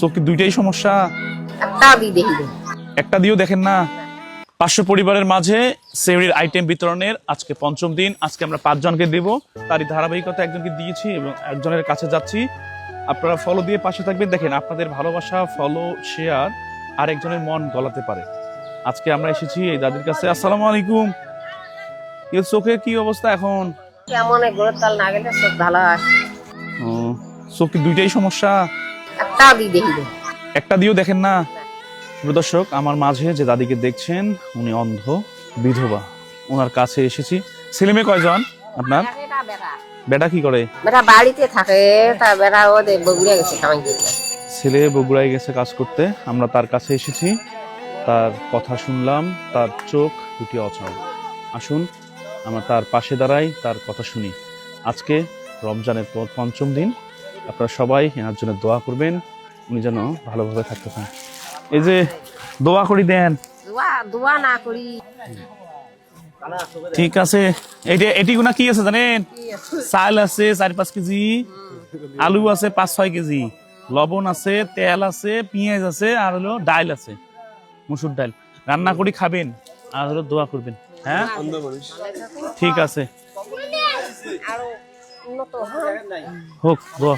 চোখে দুইটাই সমস্যা, একটা দিয়েও দেখেন না। 500 পরিবারের মাঝে সেহরির আইটেম বিতরণের আজকে পঞ্চম দিন। আজকে আমরা 5 জনকে দেব, তারই ধারাবাহিকতা একজনকে দিয়েছি এবং একজনের কাছে যাচ্ছি। আপনারা ফলো দিয়ে পাশে থাকবেন। দেখেন, আপনাদের ভালোবাসা, ফলো, শেয়ার আর একজনের মন গলাতে পারে। আজকে আমরা এসেছি এই দাদির কাছে। আসসালামু আলাইকুম। এর চোখের কি অবস্থা এখন? কেমন গোড়তাল না গেলে চোখ ভালো আসে। চোখে দুইটাই সমস্যা, একটা দিয়েও দেখেন না। দর্শক, আমার মাঝে যে দাদিকে দেখছেন উনি অন্ধ, বিধবা। ওনার কাছে এসেছি। ছেলে মেয়ে কয়জন আপনার? বেটা কি করে? বেটা বাড়িতে থাকে, তা বেটা ওদের বগুড়া গেছে কামাই করতে। ছেলে বগুড়ায় গেছে কাজ করতে। আমরা তার কাছে এসেছি, তার কথা শুনলাম, তার চোখ দুটি অচল। আসুন আমরা তার পাশে দাঁড়াই, তার কথা শুনি। আজকে রমজানের পঞ্চম দিন। আপনারা সবাই এনার জন্য দোয়া করবেন, উনি যেন ভালোভাবে থাকতে পারেন। এই যে দোয়া করি দেন। দোয়া না করি। ঠিক আছে। এটি গুনা কি আছে জানেন? চাল আছে 4-5 কেজি, আলু আছে 5-6 কেজি, লবণ আছে, তেল আছে, পেঁয়াজ আছে, আর হলো ডাল আছে, মুসুর ডাল। রান্না করি খাবেন আর হলো দোয়া করবেন। হ্যাঁ, ঠিক আছে, হোক দোয়া।